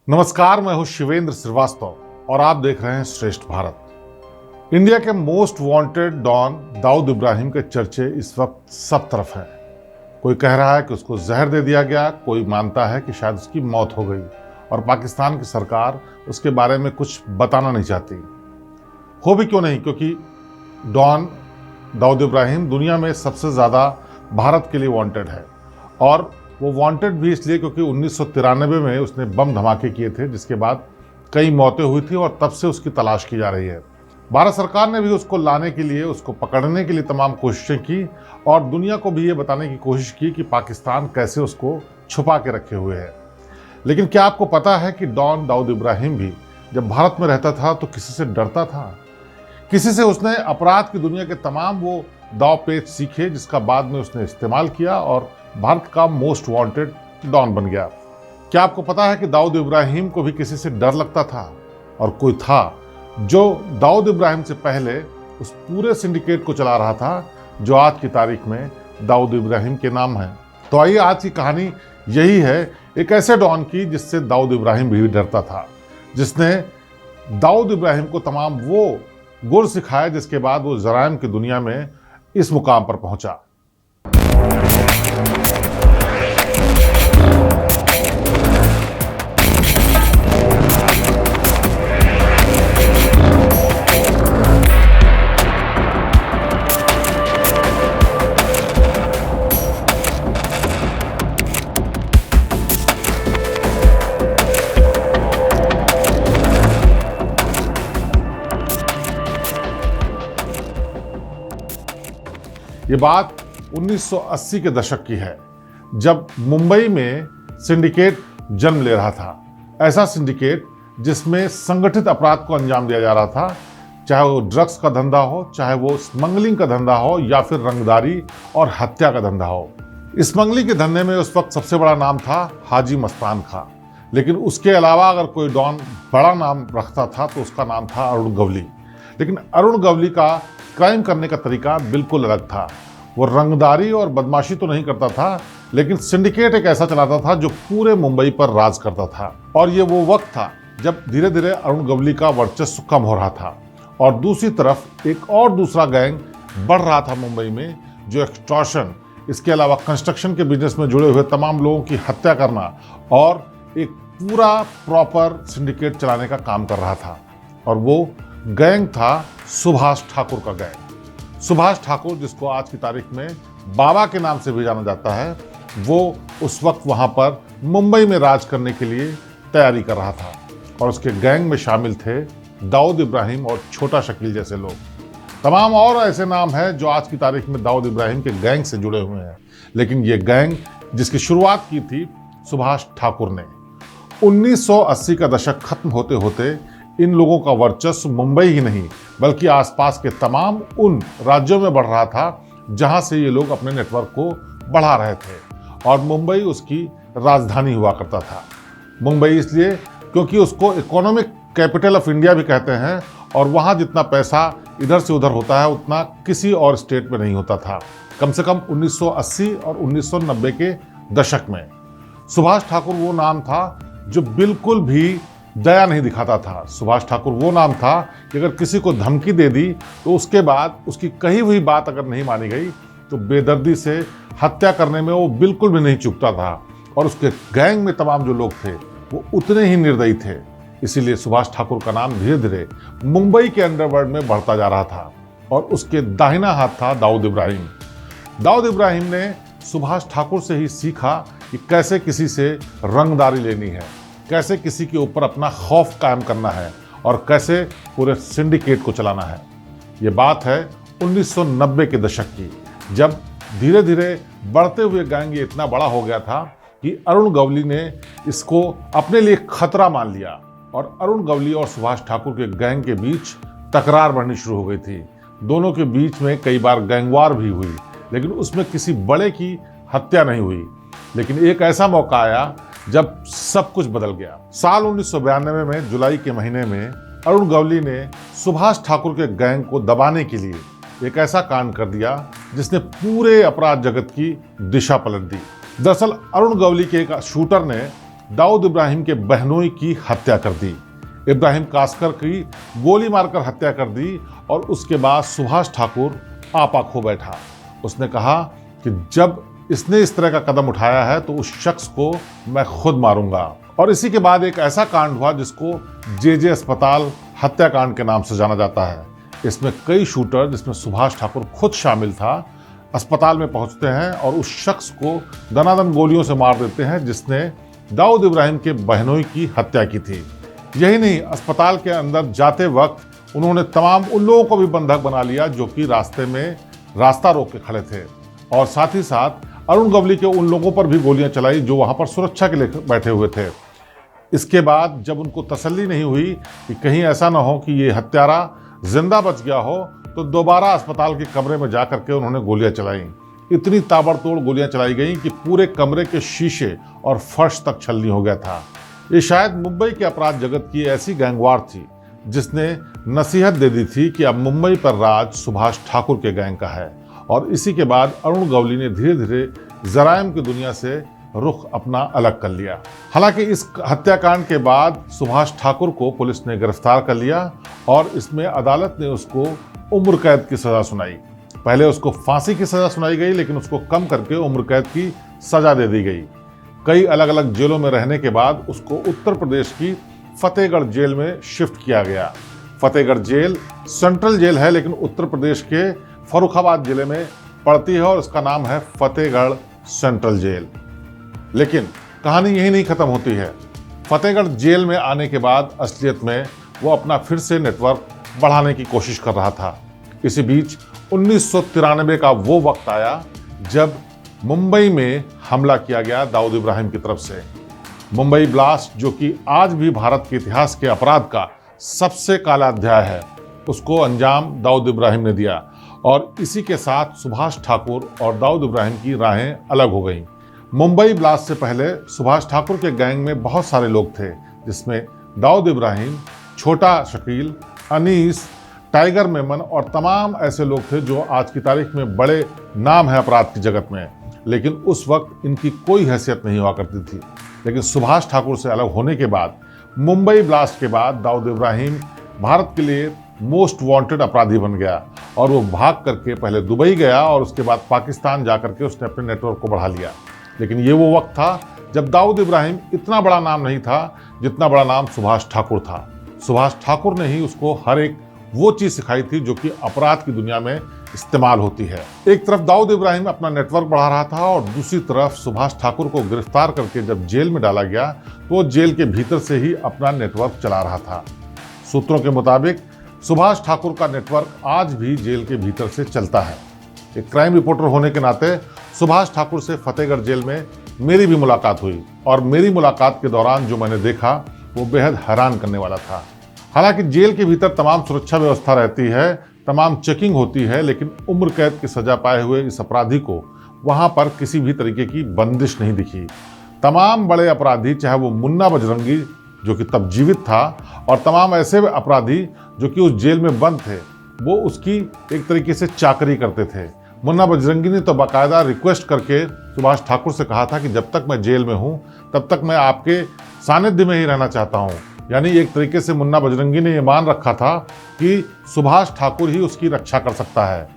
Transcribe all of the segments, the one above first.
नमस्कार, मैं हूं शिवेंद्र श्रीवास्तव और आप देख रहे हैं श्रेष्ठ भारत। इंडिया के most wanted don Dawood Ibrahim के चर्चे इस वक्त सब तरफ हैं। कोई कह रहा है कि उसको जहर दे दिया गया, कोई मानता है कि शायद उसकी मौत हो गई और पाकिस्तान की सरकार उसके बारे में कुछ बताना नहीं चाहती। हो भी क्यों नहीं, क्योंकि डॉन दाऊद इब्राहिम दुनिया में सबसे ज़्यादा भारत के लिए वांटेड है और वो वांटेड भी इसलिए क्योंकि 1993 में उसने बम धमाके किए थे, जिसके बाद कई मौतें हुई थी और तब से उसकी तलाश की जा रही है। भारत सरकार ने भी उसको लाने के लिए, उसको पकड़ने के लिए तमाम कोशिशें की और दुनिया को भी ये बताने की कोशिश की कि पाकिस्तान कैसे उसको छुपा के रखे हुए है। लेकिन क्या आपको पता है कि डॉन दाऊद इब्राहिम भी जब भारत में रहता था तो किसी से डरता था? किसी से उसने अपराध की दुनिया के तमाम वो दाव पेच सीखे जिसका बाद में उसने इस्तेमाल किया और भारत का मोस्ट वांटेड डॉन बन गया। क्या आपको पता है कि दाऊद इब्राहिम को भी किसी से डर लगता था? और कोई था जो दाऊद इब्राहिम से पहले उस पूरे सिंडिकेट को चला रहा था जो आज की तारीख में दाऊद इब्राहिम के नाम है। तो आइए, आज की कहानी यही है, एक ऐसे डॉन की जिससे दाऊद इब्राहिम भी डरता था, जिसने दाऊद इब्राहिम को तमाम वो गुर सिखाया जिसके बाद वो जराइम की दुनिया में इस मुकाम पर पहुंचा। ये बात 1980 के दशक की है, जब मुंबई में सिंडिकेट जन्म ले रहा था। ऐसा सिंडिकेट जिसमें संगठित अपराध को अंजाम दिया जा रहा था, चाहे वो ड्रग्स का धंधा हो, चाहे वो स्मगलिंग का धंधा हो या फिर रंगदारी और हत्या का धंधा हो। स्मगलिंग के धंधे में उस वक्त सबसे बड़ा नाम था हाजी मस्तान खां, लेकिन उसके अलावा अगर कोई डॉन बड़ा नाम रखता था तो उसका नाम था अरुण गवली। लेकिन अरुण गवली का क्राइम करने का तरीका बिल्कुल अलग था। वो रंगदारी और बदमाशी तो नहीं करता था, लेकिन सिंडिकेट एक ऐसा चलाता था जो पूरे मुंबई पर राज करता था। और ये वो वक्त था जब धीरे धीरे अरुण गवली का वर्चस्व कम हो रहा था और दूसरी तरफ एक और दूसरा गैंग बढ़ रहा था मुंबई में, जो एक्सटॉर्शन, इसके अलावा कंस्ट्रक्शन के बिजनेस में जुड़े हुए तमाम लोगों की हत्या करना और एक पूरा प्रॉपर सिंडिकेट चलाने का काम कर रहा था। और वो गैंग था सुभाष ठाकुर का गैंग। सुभाष ठाकुर, जिसको आज की तारीख में बाबा के नाम से भी जाना जाता है, वो उस वक्त वहां पर मुंबई में राज करने के लिए तैयारी कर रहा था और उसके गैंग में शामिल थे दाऊद इब्राहिम और छोटा शकील जैसे लोग। तमाम और ऐसे नाम हैं जो आज की तारीख में दाऊद इब्राहिम के गैंग से जुड़े हुए हैं, लेकिन ये गैंग जिसकी शुरुआत की थी सुभाष ठाकुर ने। 1980 का दशक खत्म होते होते इन लोगों का वर्चस्व मुंबई ही नहीं बल्कि आसपास के तमाम उन राज्यों में बढ़ रहा था जहां से ये लोग अपने नेटवर्क को बढ़ा रहे थे और मुंबई उसकी राजधानी हुआ करता था। मुंबई इसलिए क्योंकि उसको इकोनॉमिक कैपिटल ऑफ इंडिया भी कहते हैं और वहां जितना पैसा इधर से उधर होता है उतना किसी और स्टेट में नहीं होता था, कम से कम 1980 और 1990 के दशक में। सुभाष ठाकुर वो नाम था जो बिल्कुल भी दया नहीं दिखाता था। सुभाष ठाकुर वो नाम था कि अगर किसी को धमकी दे दी तो उसके बाद उसकी कही हुई बात अगर नहीं मानी गई तो बेदर्दी से हत्या करने में वो बिल्कुल भी नहीं चूकता था। और उसके गैंग में तमाम जो लोग थे वो उतने ही निर्दयी थे। इसीलिए सुभाष ठाकुर का नाम धीरे धीरे मुंबई के अंडरवर्ल्ड में बढ़ता जा रहा था और उसके दाहिना हाथ था दाऊद इब्राहिम। दाऊद इब्राहिम ने सुभाष ठाकुर से ही सीखा कि कैसे किसी से रंगदारी लेनी है, कैसे किसी के ऊपर अपना खौफ कायम करना है और कैसे पूरे सिंडिकेट को चलाना है। ये बात है 1990 के दशक की, जब धीरे धीरे बढ़ते हुए गैंग ये इतना बड़ा हो गया था कि अरुण गवली ने इसको अपने लिए खतरा मान लिया और अरुण गवली और सुभाष ठाकुर के गैंग के बीच तकरार बढ़नी शुरू हो गई थी। दोनों के बीच में कई बार गैंगवार भी हुई, लेकिन उसमें किसी बड़े की हत्या नहीं हुई। लेकिन एक ऐसा मौका आया जब सब कुछ बदल गया। साल 1992 में जुलाई के महीने में अरुण गवली ने सुभाष ठाकुर के गैंग को दबाने के लिए एक ऐसा कांड कर दिया जिसने पूरे अपराध जगत की दिशा पलट दी। दरअसल अरुण गवली के एक शूटर ने दाऊद इब्राहिम के बहनोई की हत्या कर दी। इब्राहिम कास्कर की गोली मारकर हत्या कर दी और उसके बाद सुभाष ठाकुर आपा खो बैठा। उसने कहा कि जब इसने इस तरह का कदम उठाया है तो उस शख्स को मैं खुद मारूंगा। और इसी के बाद एक ऐसा कांड हुआ जिसको जे अस्पताल हत्याकांड के नाम से जाना जाता है। इसमें कई शूटर, जिसमें सुभाष ठाकुर खुद शामिल था, अस्पताल में पहुंचते हैं और उस शख्स को दनादन गोलियों से मार देते हैं जिसने दाऊद इब्राहिम के बहनोई की हत्या की थी। यही नहीं, अस्पताल के अंदर जाते वक्त उन्होंने तमाम उन लोगों को भी बंधक बना लिया जो कि रास्ते में रास्ता रोक के खड़े थे, और साथ ही साथ अरुण गवली के उन लोगों पर भी गोलियां चलाई जो वहां पर सुरक्षा के लिए बैठे हुए थे। इसके बाद जब उनको तसल्ली नहीं हुई कि कहीं ऐसा ना हो कि ये हत्यारा जिंदा बच गया हो, तो दोबारा अस्पताल के कमरे में जा करके उन्होंने गोलियां चलाई। इतनी ताबड़तोड़ गोलियां चलाई गई कि पूरे कमरे के शीशे और फर्श तक छलनी हो गया था। ये शायद मुंबई के अपराध जगत की ऐसी गैंगवार थी जिसने नसीहत दे दी थी कि अब मुंबई पर राज सुभाष ठाकुर के गैंग का है। और इसी के बाद अरुण गवली ने धीरे धीरे जराइम की दुनिया से रुख अपना अलग कर लिया। हालांकि इस हत्याकांड के बाद सुभाष ठाकुर को पुलिस ने गिरफ्तार कर लिया और इसमें अदालत ने उसको उम्र कैद की सजा सुनाई। पहले उसको फांसी की सजा सुनाई गई, लेकिन उसको कम करके उम्र कैद की सजा दे दी गई। कई अलग अलग जेलों में रहने के बाद उसको उत्तर प्रदेश की फतेहगढ़ जेल में शिफ्ट किया गया। फतेहगढ़ जेल सेंट्रल जेल है, लेकिन उत्तर प्रदेश के फर्रुखाबाद जिले में पड़ती है और उसका नाम है फतेहगढ़ सेंट्रल जेल। लेकिन कहानी यही नहीं खत्म होती है। फतेहगढ़ जेल में आने के बाद असलियत में वो अपना फिर से नेटवर्क बढ़ाने की कोशिश कर रहा था। इसी बीच 1993 का वो वक्त आया जब मुंबई में हमला किया गया दाऊद इब्राहिम की तरफ से। मुंबई ब्लास्ट, जो कि आज भी भारत के इतिहास के अपराध का सबसे काला अध्याय है, उसको अंजाम दाऊद इब्राहिम ने दिया। और इसी के साथ सुभाष ठाकुर और दाऊद इब्राहिम की राहें अलग हो गईं। मुंबई ब्लास्ट से पहले सुभाष ठाकुर के गैंग में बहुत सारे लोग थे, जिसमें दाऊद इब्राहिम, छोटा शकील, अनीस, टाइगर मेमन और तमाम ऐसे लोग थे जो आज की तारीख में बड़े नाम है अपराध की जगत में। लेकिन उस वक्त इनकी कोई हैसियत नहीं हुआ करती थी। लेकिन सुभाष ठाकुर से अलग होने के बाद, मुंबई ब्लास्ट के बाद, दाऊद इब्राहिम भारत के लिए मोस्ट वांटेड अपराधी बन गया और वो भाग करके पहले दुबई गया और उसके बाद पाकिस्तान जा करके उसने अपने नेटवर्क को बढ़ा लिया। लेकिन ये वो वक्त था जब दाऊद इब्राहिम इतना बड़ा नाम नहीं था जितना बड़ा नाम सुभाष ठाकुर था। सुभाष ठाकुर ने ही उसको हर एक वो चीज़ सिखाई थी जो कि अपराध की दुनिया में इस्तेमाल होती है। एक तरफ दाऊद इब्राहिम अपना नेटवर्क बढ़ा रहा था और दूसरी तरफ सुभाष ठाकुर को गिरफ्तार करके जब जेल में डाला गया तो वो जेल के भीतर से ही अपना नेटवर्क चला रहा था। सूत्रों के मुताबिक सुभाष ठाकुर का नेटवर्क आज भी जेल के भीतर से चलता है। एक क्राइम रिपोर्टर होने के नाते सुभाष ठाकुर से फतेहगढ़ जेल में मेरी भी मुलाकात हुई और मेरी मुलाकात के दौरान जो मैंने देखा वो बेहद हैरान करने वाला था। हालांकि जेल के भीतर तमाम सुरक्षा व्यवस्था रहती है, तमाम चेकिंग होती है, लेकिन उम्र कैद की सजा पाए हुए इस अपराधी को वहां पर किसी भी तरीके की बंदिश नहीं दिखी। तमाम बड़े अपराधी, चाहे वो मुन्ना बजरंगी जो कि तब जीवित था, और तमाम ऐसे अपराधी जो कि उस जेल में बंद थे, वो उसकी एक तरीके से चाकरी करते थे। मुन्ना बजरंगी ने तो बाकायदा रिक्वेस्ट करके सुभाष ठाकुर से कहा था कि जब तक मैं जेल में हूँ तब तक मैं आपके सानिध्य में ही रहना चाहता हूँ। यानी एक तरीके से मुन्ना बजरंगी ने ये मान रखा था कि सुभाष ठाकुर ही उसकी रक्षा कर सकता है।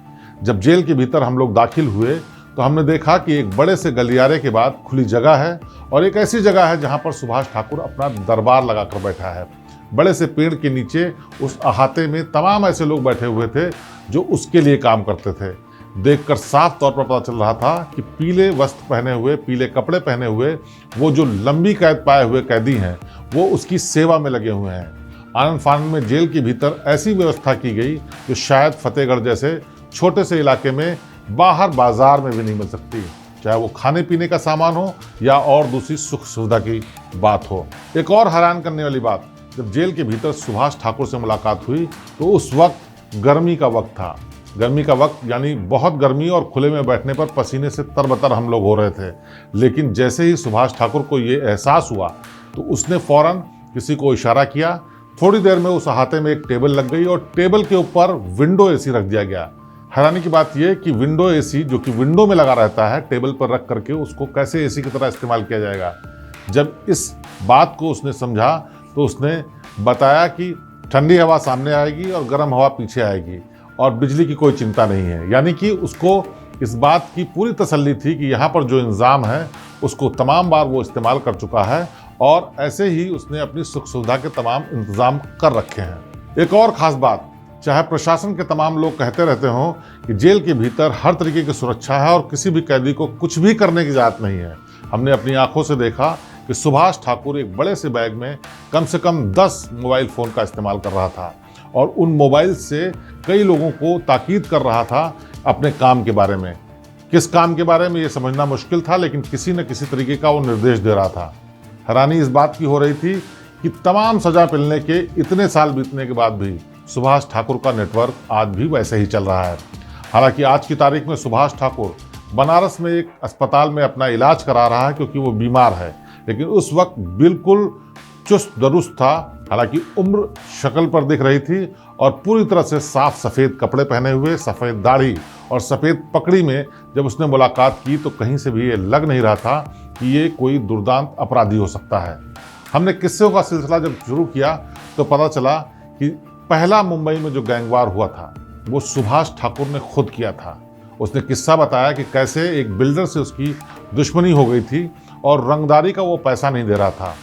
जब जेल के भीतर हम लोग दाखिल हुए तो हमने देखा कि एक बड़े से गलियारे के बाद खुली जगह है और एक ऐसी जगह है जहाँ पर सुभाष ठाकुर अपना दरबार लगाकर बैठा है। बड़े से पेड़ के नीचे उस अहाते में तमाम ऐसे लोग बैठे हुए थे जो उसके लिए काम करते थे। देखकर साफ तौर पर पता चल रहा था कि पीले वस्त्र पहने हुए, पीले कपड़े पहने हुए वो जो लंबी कैद पाए हुए कैदी हैं वो उसकी सेवा में लगे हुए हैं। आनंद फानंद में जेल के भीतर ऐसी व्यवस्था की गई जो शायद फतेहगढ़ जैसे छोटे से इलाके में बाहर बाजार में भी नहीं मिल सकती, चाहे वो खाने पीने का सामान हो या और दूसरी सुख सुविधा की बात हो। एक और हैरान करने वाली बात, जब जेल के भीतर सुभाष ठाकुर से मुलाकात हुई तो उस वक्त गर्मी का वक्त था। गर्मी का वक्त यानी बहुत गर्मी और खुले में बैठने पर पसीने से तरबतर हम लोग हो रहे थे। लेकिन जैसे ही सुभाष ठाकुर को ये एहसास हुआ तो उसने फौरन किसी को इशारा किया। थोड़ी देर में उस अहाते में एक टेबल लग गई और टेबल के ऊपर विंडो एसी रख दिया गया। हैरानी की बात यह कि विंडो एसी जो कि विंडो में लगा रहता है, टेबल पर रख करके उसको कैसे एसी की तरह इस्तेमाल किया जाएगा। जब इस बात को उसने समझा तो उसने बताया कि ठंडी हवा सामने आएगी और गर्म हवा पीछे आएगी और बिजली की कोई चिंता नहीं है। यानी कि उसको इस बात की पूरी तसल्ली थी कि यहाँ पर जो इंतज़ाम है उसको तमाम बार वो इस्तेमाल कर चुका है और ऐसे ही उसने अपनी सुख सुविधा के तमाम इंतज़ाम कर रखे हैं। एक और ख़ास बात, चाहे प्रशासन के तमाम लोग कहते रहते हों कि जेल के भीतर हर तरीके की सुरक्षा है और किसी भी कैदी को कुछ भी करने की इजाज़त नहीं है, हमने अपनी आंखों से देखा कि सुभाष ठाकुर एक बड़े से बैग में कम से कम 10 मोबाइल फ़ोन का इस्तेमाल कर रहा था और उन मोबाइल से कई लोगों को ताकीद कर रहा था अपने काम के बारे में। किस काम के बारे में ये समझना मुश्किल था, लेकिन किसी न किसी तरीके का वो निर्देश दे रहा था। हैरानी इस बात की हो रही थी कि तमाम सजा मिलने के इतने साल बीतने के बाद भी सुभाष ठाकुर का नेटवर्क आज भी वैसे ही चल रहा है। हालांकि आज की तारीख में सुभाष ठाकुर बनारस में एक अस्पताल में अपना इलाज करा रहा है क्योंकि वो बीमार है, लेकिन उस वक्त बिल्कुल चुस्त दुरुस्त था। हालांकि उम्र शक्ल पर दिख रही थी और पूरी तरह से साफ सफ़ेद कपड़े पहने हुए, सफ़ेद दाढ़ी और सफ़ेद पगड़ी में जब उसने मुलाकात की तो कहीं से भी ये लग नहीं रहा था कि ये कोई दुर्दांत अपराधी हो सकता है। हमने किस्सों का सिलसिला जब शुरू किया तो पता चला कि पहला मुंबई में जो गैंगवार हुआ था वो सुभाष ठाकुर ने खुद किया था। उसने किस्सा बताया कि कैसे एक बिल्डर से उसकी दुश्मनी हो गई थी और रंगदारी का वो पैसा नहीं दे रहा था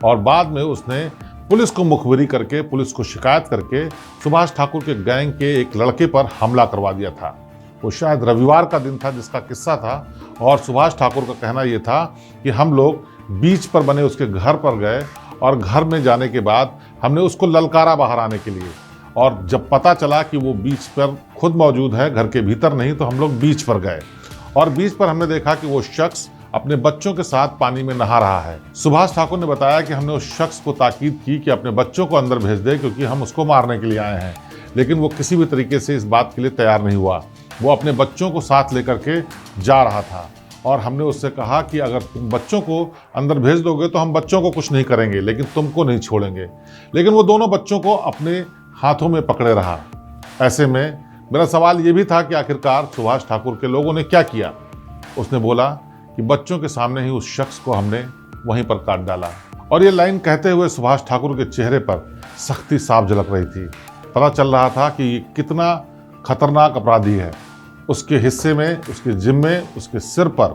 और बाद में उसने पुलिस को मुखबिरी करके, पुलिस को शिकायत करके सुभाष ठाकुर के गैंग के एक लड़के पर हमला करवा दिया था। वो शायद रविवार का दिन था जिसका किस्सा था और सुभाष ठाकुर का कहना ये था कि हम लोग बीच पर बने उसके घर पर गए और घर में जाने के बाद हमने उसको ललकारा बाहर आने के लिए, और जब पता चला कि वो बीच पर खुद मौजूद है, घर के भीतर नहीं, तो हम लोग बीच पर गए और बीच पर हमने देखा कि वो शख्स अपने बच्चों के साथ पानी में नहा रहा है। सुभाष ठाकुर ने बताया कि हमने उस शख्स को ताकीद की कि अपने बच्चों को अंदर भेज दे क्योंकि हम उसको मारने के लिए आए हैं, लेकिन वो किसी भी तरीके से इस बात के लिए तैयार नहीं हुआ। वो अपने बच्चों को साथ लेकर के जा रहा था और हमने उससे कहा कि अगर तुम बच्चों को अंदर भेज दोगे तो हम बच्चों को कुछ नहीं करेंगे, लेकिन तुमको नहीं छोड़ेंगे। लेकिन वो दोनों बच्चों को अपने हाथों में पकड़े रहा। ऐसे में मेरा सवाल ये भी था कि आखिरकार सुभाष ठाकुर के लोगों ने क्या किया। उसने बोला कि बच्चों के सामने ही उस शख्स को हमने वहीं पर काट डाला। और ये लाइन कहते हुए सुभाष ठाकुर के चेहरे पर सख्ती साफ झलक रही थी। पता चल रहा था कि ये कितना खतरनाक अपराधी है। उसके हिस्से में, उसके जिम्मे, उसके सिर पर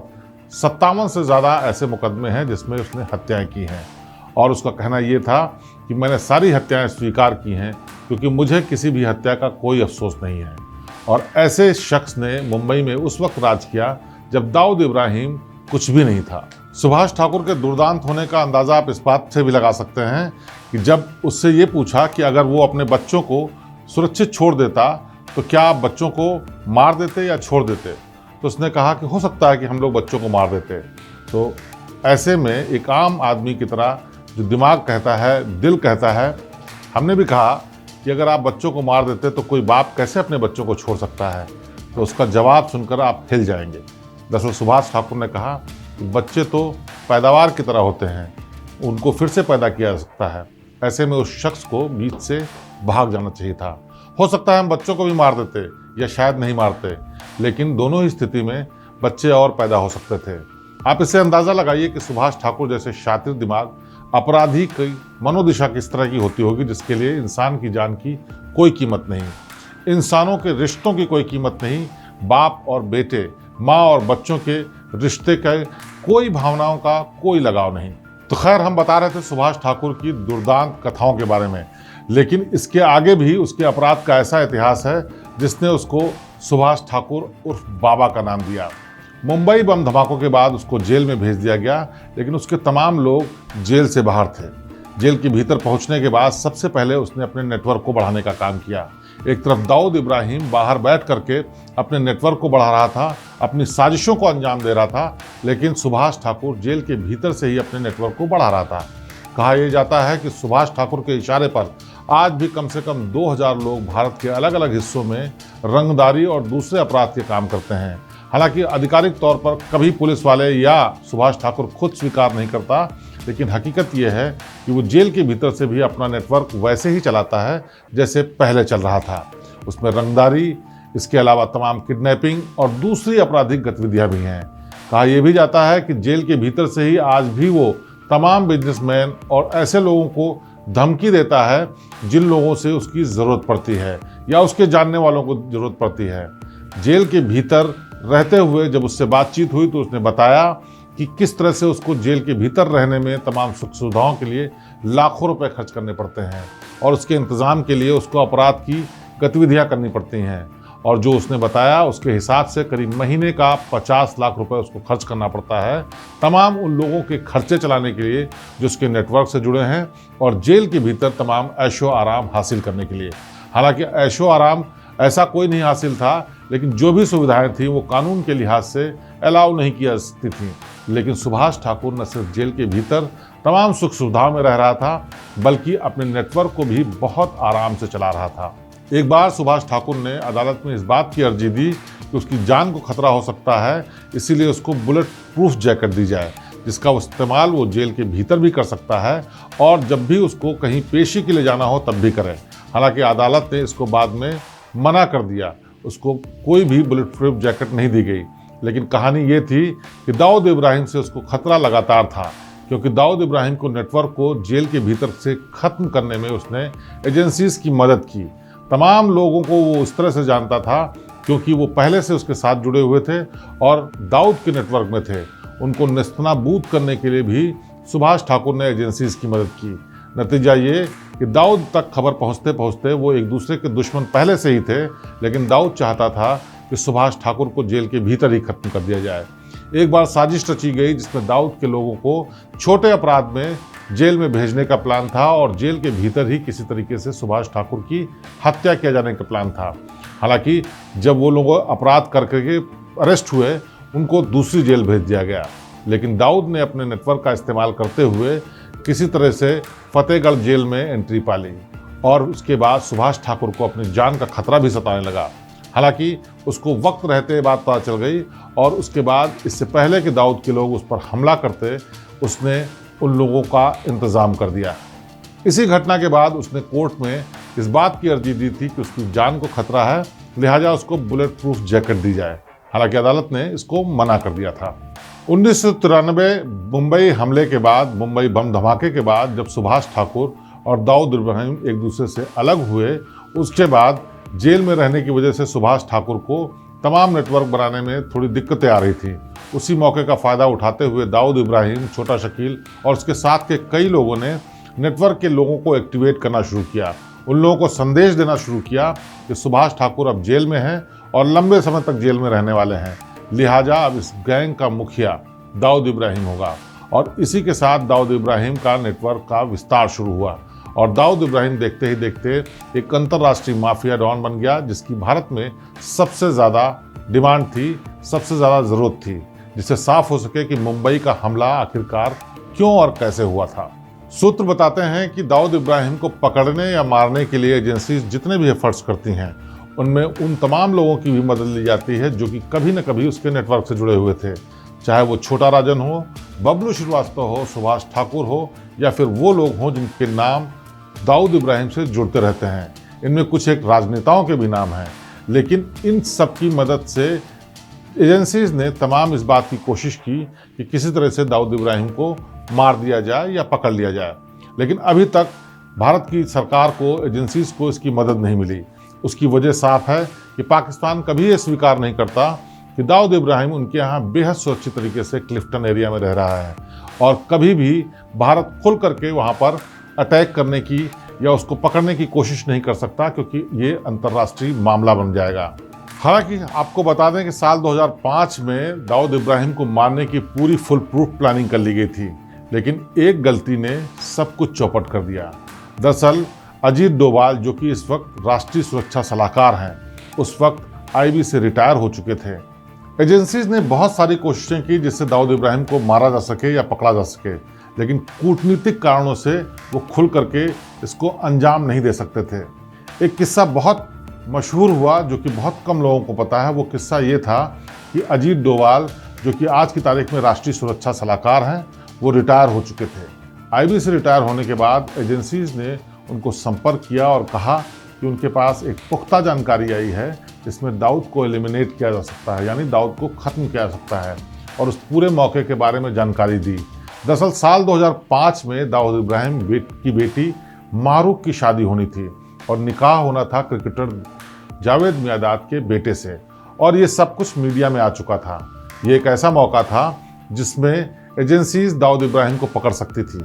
57 से ज़्यादा ऐसे मुकदमे हैं जिसमें उसने हत्याएं की हैं और उसका कहना ये था कि मैंने सारी हत्याएं स्वीकार की हैं क्योंकि मुझे किसी भी हत्या का कोई अफसोस नहीं है। और ऐसे शख्स ने मुंबई में उस वक्त राज किया जब दाऊद इब्राहिम कुछ भी नहीं था। सुभाष ठाकुर के दुर्दांत होने का अंदाज़ा आप इस बात से भी लगा सकते हैं कि जब उससे ये पूछा कि अगर वो अपने बच्चों को सुरक्षित छोड़ देता तो क्या आप बच्चों को मार देते या छोड़ देते, तो उसने कहा कि हो सकता है कि हम लोग बच्चों को मार देते। तो ऐसे में एक आम आदमी की तरह जो दिमाग कहता है, दिल कहता है, हमने भी कहा कि अगर आप बच्चों को मार देते तो कोई बाप कैसे अपने बच्चों को छोड़ सकता है। तो उसका जवाब सुनकर आप हिल जाएंगे। दरअसल सुभाष ठाकुर ने कहा कि बच्चे तो पैदावार की तरह होते हैं, उनको फिर से पैदा किया जा सकता है। ऐसे में उस शख्स को बीच से भाग जाना चाहिए था। हो सकता है हम बच्चों को भी मार देते या शायद नहीं मारते, लेकिन दोनों ही स्थिति में बच्चे और पैदा हो सकते थे। आप इससे अंदाज़ा लगाइए कि सुभाष ठाकुर जैसे शातिर दिमाग अपराधी की मनोदिशा किस तरह की होती होगी जिसके लिए इंसान की जान की कोई कीमत नहीं, इंसानों के रिश्तों की कोई कीमत नहीं, बाप और बेटे, माँ और बच्चों के रिश्ते का कोई भावनाओं का कोई लगाव नहीं। तो खैर, हम बता रहे थे सुभाष ठाकुर की दुर्दांत कथाओं के बारे में, लेकिन इसके आगे भी उसके अपराध का ऐसा इतिहास है जिसने उसको सुभाष ठाकुर उर्फ बाबा का नाम दिया। मुंबई बम धमाकों के बाद उसको जेल में भेज दिया गया, लेकिन उसके तमाम लोग जेल से बाहर थे। जेल के भीतर पहुंचने के बाद सबसे पहले उसने अपने नेटवर्क को बढ़ाने का काम किया। एक तरफ दाऊद इब्राहिम बाहर बैठ करके अपने नेटवर्क को बढ़ा रहा था, अपनी साजिशों को अंजाम दे रहा था, लेकिन सुभाष ठाकुर जेल के भीतर से ही अपने नेटवर्क को बढ़ा रहा था। कहा यह जाता है कि सुभाष ठाकुर के इशारे पर आज भी कम से कम 2000 लोग भारत के अलग अलग हिस्सों में रंगदारी और दूसरे अपराध के काम करते हैं। हालांकि आधिकारिक तौर पर कभी पुलिस वाले या सुभाष ठाकुर खुद स्वीकार नहीं करता, लेकिन हकीकत यह है कि वो जेल के भीतर से भी अपना नेटवर्क वैसे ही चलाता है जैसे पहले चल रहा था। उसमें रंगदारी, इसके अलावा तमाम किडनैपिंग और दूसरी आपराधिक गतिविधियां भी हैं। कहा यह भी जाता है कि जेल के भीतर से ही आज भी वो तमाम बिजनेसमैन और ऐसे लोगों को धमकी देता है जिन लोगों से उसकी ज़रूरत पड़ती है या उसके जानने वालों को ज़रूरत पड़ती है। जेल के भीतर रहते हुए जब उससे बातचीत हुई तो उसने बताया कि किस तरह से उसको जेल के भीतर रहने में तमाम सुख सुविधाओं के लिए लाखों रुपए खर्च करने पड़ते हैं और उसके इंतज़ाम के लिए उसको अपराध की गतिविधियां करनी पड़ती हैं। और जो उसने बताया उसके हिसाब से करीब महीने का 50 लाख रुपए उसको खर्च करना पड़ता है तमाम उन लोगों के खर्चे चलाने के लिए जो उसके नेटवर्क से जुड़े हैं और जेल के भीतर तमाम ऐशो आराम हासिल करने के लिए। हालांकि ऐशो आराम ऐसा कोई नहीं हासिल था, लेकिन जो भी सुविधाएं थी वो कानून के लिहाज से अलाउ नहीं की जा सकती थी। लेकिन सुभाष ठाकुर न सिर्फ जेल के भीतर तमाम सुख सुविधाओं में रह रहा था, बल्कि अपने नेटवर्क को भी बहुत आराम से चला रहा था। एक बार सुभाष ठाकुर ने अदालत में इस बात की अर्जी दी कि उसकी जान को खतरा हो सकता है, इसीलिए उसको बुलेट प्रूफ जैकेट दी जाए जिसका इस्तेमाल वो जेल के भीतर भी कर सकता है और जब भी उसको कहीं पेशी के लिए जाना हो तब भी करे। हालांकि अदालत ने इसको बाद में मना कर दिया, उसको कोई भी बुलेट प्रूफ जैकेट नहीं दी गई। लेकिन कहानी ये थी कि दाऊद इब्राहिम से उसको खतरा लगातार था, क्योंकि दाऊद इब्राहिम को नेटवर्क को जेल के भीतर से खत्म करने में उसने एजेंसीज की मदद की। तमाम लोगों को वो उस तरह से जानता था क्योंकि वो पहले से उसके साथ जुड़े हुए थे और दाऊद के नेटवर्क में थे। उनको नेस्तनाबूद करने के लिए भी सुभाष ठाकुर ने एजेंसीज की मदद की। नतीजा ये कि दाऊद तक खबर पहुंचते पहुंचते वो एक दूसरे के दुश्मन पहले से ही थे, लेकिन दाऊद चाहता था कि सुभाष ठाकुर को जेल के भीतर ही खत्म कर दिया जाए। एक बार साजिश रची गई जिसमें दाऊद के लोगों को छोटे अपराध में जेल में भेजने का प्लान था और जेल के भीतर ही किसी तरीके से सुभाष ठाकुर की हत्या किया जाने का प्लान था। हालांकि जब वो लोग अपराध करके अरेस्ट हुए उनको दूसरी जेल भेज दिया गया, लेकिन दाऊद ने अपने नेटवर्क का इस्तेमाल करते हुए किसी तरह से फतेहगढ़ जेल में एंट्री पा ली और उसके बाद सुभाष ठाकुर को अपनी जान का खतरा भी सताने लगा। हालांकि उसको वक्त रहते बात पता चल गई और उसके बाद इससे पहले कि दाऊद के लोग उस पर हमला करते उसने उन लोगों का इंतज़ाम कर दिया। इसी घटना के बाद उसने कोर्ट में इस बात की अर्जी दी थी कि उसकी जान को खतरा है, लिहाजा उसको बुलेट प्रूफ जैकेट दी जाए। हालांकि अदालत ने इसको मना कर दिया था। 1993 मुंबई हमले के बाद, मुंबई बम धमाके के बाद जब सुभाष ठाकुर और दाऊद इब्राहिम एक दूसरे से अलग हुए, उसके बाद जेल में रहने की वजह से सुभाष ठाकुर को तमाम नेटवर्क बनाने में थोड़ी दिक्कतें आ रही थी। उसी मौके का फ़ायदा उठाते हुए दाऊद इब्राहिम, छोटा शकील और उसके साथ के कई लोगों ने नेटवर्क के लोगों को एक्टिवेट करना शुरू किया। उन लोगों को संदेश देना शुरू किया कि सुभाष ठाकुर अब जेल में हैं और लंबे समय तक जेल में रहने वाले हैं, लिहाजा अब इस गैंग का मुखिया दाऊद इब्राहिम होगा। और इसी के साथ दाऊद इब्राहिम का नेटवर्क का विस्तार शुरू हुआ और दाऊद इब्राहिम देखते ही देखते एक अंतर्राष्ट्रीय माफिया डॉन बन गया, जिसकी भारत में सबसे ज़्यादा डिमांड थी, सबसे ज़्यादा ज़रूरत थी, जिससे साफ हो सके कि मुंबई का हमला आखिरकार क्यों और कैसे हुआ था। सूत्र बताते हैं कि दाऊद इब्राहिम को पकड़ने या मारने के लिए एजेंसी जितने भी एफर्ट्स करती हैं उनमें उन तमाम लोगों की भी मदद ली जाती है जो कि कभी न कभी उसके नेटवर्क से जुड़े हुए थे, चाहे वो छोटा राजन हो, बबलू श्रीवास्तव हो, सुभाष ठाकुर हो या फिर वो लोग हों जिनके नाम दाऊद इब्राहिम से जुड़ते रहते हैं। इनमें कुछ एक राजनेताओं के भी नाम हैं, लेकिन इन सब की मदद से एजेंसीज ने तमाम इस बात की कोशिश की कि किसी तरह से दाऊद इब्राहिम को मार दिया जाए या पकड़ लिया जाए, लेकिन अभी तक भारत की सरकार को, एजेंसीज को इसकी मदद नहीं मिली। उसकी वजह साफ है कि पाकिस्तान कभी ये स्वीकार नहीं करता कि दाऊद इब्राहिम उनके यहाँ बेहद सुरक्षित तरीके से क्लिफ्टन एरिया में रह रहा है और कभी भी भारत खुल करके वहाँ पर अटैक करने की या उसको पकड़ने की कोशिश नहीं कर सकता, क्योंकि ये अंतर्राष्ट्रीय मामला बन जाएगा। हालांकि आपको बता दें कि साल 2005 में दाऊद इब्राहिम को मारने की पूरी फुल प्रूफ प्लानिंग कर ली गई थी, लेकिन एक गलती ने सब कुछ चौपट कर दिया। दरअसल अजीत डोभाल, जो कि इस वक्त राष्ट्रीय सुरक्षा सलाहकार हैं, उस वक्त आईबी से रिटायर हो चुके थे। एजेंसीज ने बहुत सारी कोशिशें की जिससे दाऊद इब्राहिम को मारा जा सके या पकड़ा जा सके, लेकिन कूटनीतिक कारणों से वो खुल करके इसको अंजाम नहीं दे सकते थे। एक किस्सा बहुत मशहूर हुआ जो कि बहुत कम लोगों को पता है। वो किस्सा ये था कि अजीत डोभाल, जो कि आज की तारीख में राष्ट्रीय सुरक्षा सलाहकार हैं, वो रिटायर हो चुके थे। आईबी से रिटायर होने के बाद एजेंसीज ने उनको संपर्क किया और कहा कि उनके पास एक पुख्ता जानकारी आई है जिसमें दाऊद को एलिमिनेट किया जा सकता है, यानी दाऊद को ख़त्म किया जा सकता है, और उस पूरे मौके के बारे में जानकारी दी। दरअसल साल 2005 में दाऊद इब्राहिम की बेटी मारूक की शादी होनी थी और निकाह होना था क्रिकेटर जावेद मियांदाद के बेटे से, और ये सब कुछ मीडिया में आ चुका था। ये एक ऐसा मौका था जिसमें एजेंसीज दाऊद इब्राहिम को पकड़ सकती थी,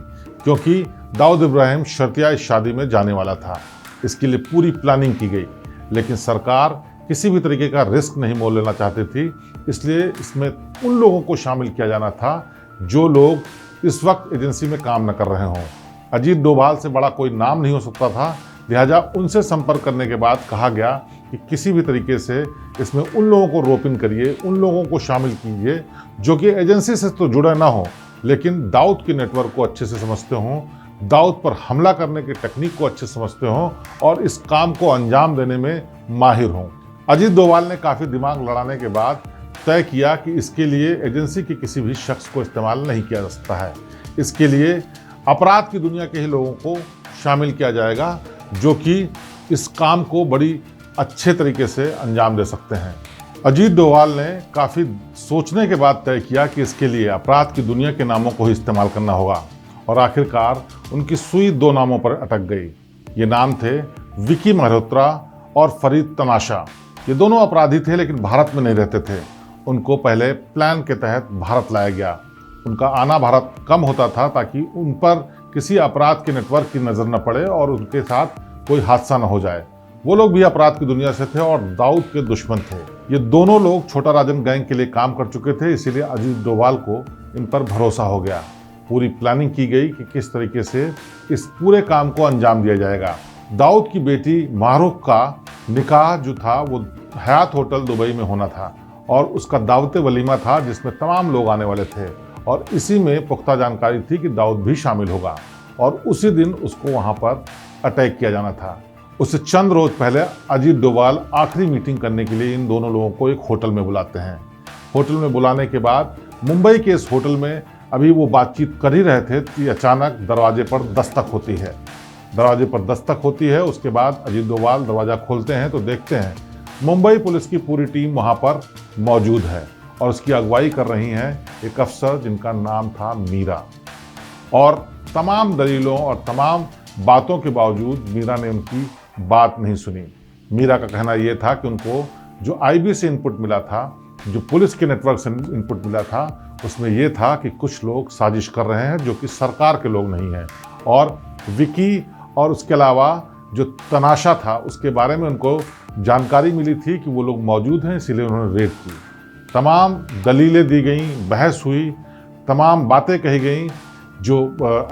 क्योंकि दाऊद इब्राहिम शर्तिया इस शादी में जाने वाला था। इसके लिए पूरी प्लानिंग की गई, लेकिन सरकार किसी भी तरीके का रिस्क नहीं मोल लेना चाहती थी, इसलिए इसमें उन लोगों को शामिल किया जाना था जो लोग इस वक्त एजेंसी में काम न कर रहे हों। अजीत डोभाल से बड़ा कोई नाम नहीं हो सकता था, लिहाजा उनसे संपर्क करने के बाद कहा गया कि किसी भी तरीके से इसमें उन लोगों को रोप इन करिए, उन लोगों को शामिल कीजिए जो कि एजेंसी से तो जुड़े ना हो, लेकिन दाऊद के नेटवर्क को अच्छे से समझते हों, दाऊद पर हमला करने की टेक्निक को अच्छे से समझते हों और इस काम को अंजाम देने में माहिर हों। अजीत डोभाल ने काफ़ी दिमाग लड़ाने के बाद तय किया कि इसके लिए एजेंसी के किसी भी शख्स को इस्तेमाल नहीं किया जा सकता है। इसके लिए अपराध की दुनिया के ही लोगों को शामिल किया जाएगा जो कि इस काम को बड़ी अच्छे तरीके से अंजाम दे सकते हैं। अजीत डोभाल ने काफ़ी सोचने के बाद तय किया कि इसके लिए अपराध की दुनिया के नामों को ही इस्तेमाल करना होगा, और आखिरकार उनकी सुई दो नामों पर अटक गई। ये नाम थे विकी मल्होत्रा और फरीद तमाशा। ये दोनों अपराधी थे लेकिन भारत में नहीं रहते थे। उनको पहले प्लान के तहत भारत लाया गया। उनका आना भारत कम होता था ताकि उन पर किसी अपराध के नेटवर्क की नज़र न पड़े और उनके साथ कोई हादसा न हो जाए। वो लोग भी अपराध की दुनिया से थे और दाऊद के दुश्मन थे। ये दोनों लोग छोटा राजन गैंग के लिए काम कर चुके थे, इसीलिए अजीत डोभाल को इन पर भरोसा हो गया। पूरी प्लानिंग की गई कि किस तरीके से इस पूरे काम को अंजाम दिया जाएगा। दाऊद की बेटी मारूक का निकाह जो था वो हयात होटल दुबई में होना था और उसका दावत वलीमा था जिसमें तमाम लोग आने वाले थे, और इसी में पुख्ता जानकारी थी कि दाऊद भी शामिल होगा और उसी दिन उसको वहाँ पर अटैक किया जाना था। उससे चंद रोज पहले अजीत डोभाल आखिरी मीटिंग करने के लिए इन दोनों लोगों को एक होटल में बुलाते हैं। होटल में बुलाने के बाद मुंबई के इस होटल में अभी वो बातचीत कर ही रहे थे कि अचानक दरवाजे पर दस्तक होती है। दरवाजे पर दस्तक होती है, उसके बाद अजीत डोभाल दरवाज़ा खोलते हैं तो देखते हैं मुंबई पुलिस की पूरी टीम वहाँ पर मौजूद है और उसकी अगुवाई कर रही हैं एक अफसर जिनका नाम था मीरा। और तमाम दलीलों और तमाम बातों के बावजूद मीरा ने उनकी बात नहीं सुनी। मीरा का कहना यह था कि उनको जो आईबी से इनपुट मिला था, जो पुलिस के नेटवर्क से इनपुट मिला था, उसमें यह था कि कुछ लोग साजिश कर रहे हैं जो कि सरकार के लोग नहीं हैं, और विकी और उसके अलावा जो तनाशा था उसके बारे में उनको जानकारी मिली थी कि वो लोग मौजूद हैं, इसीलिए उन्होंने रेड की। तमाम दलीलें दी गईं, बहस हुई, तमाम बातें कही गईं। जो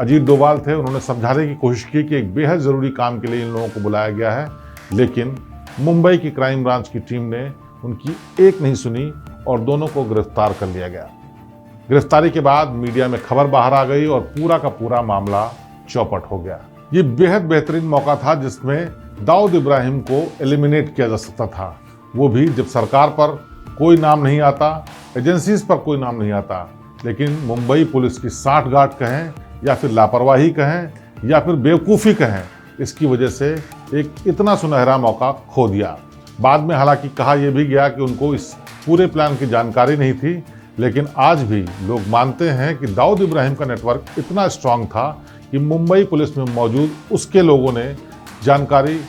अजीत डोभाल थे उन्होंने समझाने की कोशिश की कि एक बेहद ज़रूरी काम के लिए इन लोगों को बुलाया गया है, लेकिन मुंबई की क्राइम ब्रांच की टीम ने उनकी एक नहीं सुनी और दोनों को गिरफ्तार कर लिया गया। गिरफ्तारी के बाद मीडिया में खबर बाहर आ गई और पूरा का पूरा मामला चौपट हो गया। ये बेहद बेहतरीन मौका था जिसमें दाऊद इब्राहिम को एलिमिनेट किया जा सकता था, वो भी जब सरकार पर कोई नाम नहीं आता, एजेंसीज पर कोई नाम नहीं आता, लेकिन मुंबई पुलिस की साठगांठ कहें या फिर लापरवाही कहें या फिर बेवकूफ़ी कहें, इसकी वजह से एक इतना सुनहरा मौका खो दिया। बाद में हालांकि कहा यह भी गया कि उनको इस पूरे प्लान की जानकारी नहीं थी, लेकिन आज भी लोग मानते हैं कि दाऊद इब्राहिम का नेटवर्क इतना स्ट्रांग था कि मुंबई पुलिस में मौजूद उसके लोगों ने जानकारी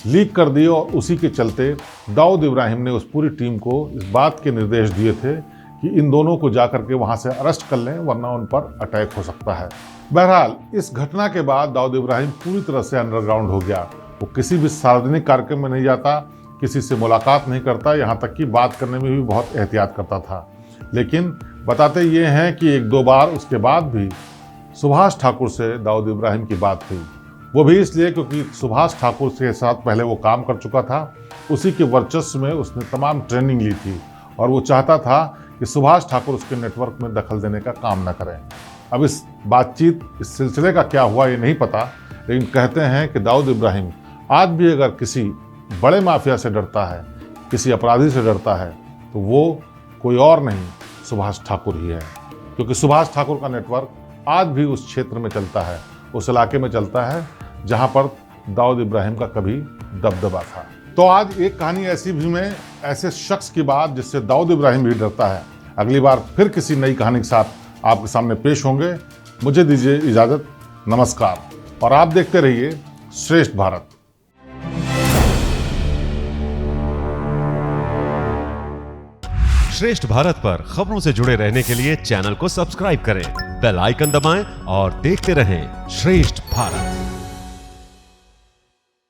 लीक कर दी और उसी के चलते दाऊद इब्राहिम ने उस पूरी टीम को इस बात के निर्देश दिए थे कि इन दोनों को जाकर के वहाँ से अरेस्ट कर लें, वरना उन पर अटैक हो सकता है। बहरहाल इस घटना के बाद दाऊद इब्राहिम पूरी तरह से अंडरग्राउंड हो गया। वो किसी भी सार्वजनिक कार्यक्रम में नहीं जाता, किसी से मुलाकात नहीं करता, यहाँ तक कि बात करने में भी बहुत एहतियात करता था। लेकिन बताते ये हैं कि एक दो बार उसके बाद भी सुभाष ठाकुर से दाऊद इब्राहिम की बात हुई, वो भी इसलिए क्योंकि सुभाष ठाकुर के साथ पहले वो काम कर चुका था, उसी के वर्चस्व में उसने तमाम ट्रेनिंग ली थी और वो चाहता था कि सुभाष ठाकुर उसके नेटवर्क में दखल देने का काम न करें। अब इस बातचीत, इस सिलसिले का क्या हुआ ये नहीं पता, लेकिन कहते हैं कि दाऊद इब्राहिम आज भी अगर किसी बड़े माफिया से डरता है, किसी अपराधी से डरता है, तो वो कोई और नहीं सुभाष ठाकुर ही है, क्योंकि सुभाष ठाकुर का नेटवर्क आज भी उस क्षेत्र में चलता है, उस इलाके में चलता है जहां पर दाऊद इब्राहिम का कभी दबदबा था। तो आज एक कहानी ऐसी भी में ऐसे शख्स की बात जिससे दाऊद इब्राहिम भी डरता है। अगली बार फिर किसी नई कहानी के साथ आपके सामने पेश होंगे। मुझे दीजिए इजाजत। नमस्कार और आप देखते रहिए श्रेष्ठ भारत। श्रेष्ठ भारत पर खबरों से जुड़े रहने के लिए चैनल को सब्सक्राइब करें, बेल आइकन दबाएं और देखते रहें श्रेष्ठ भारत।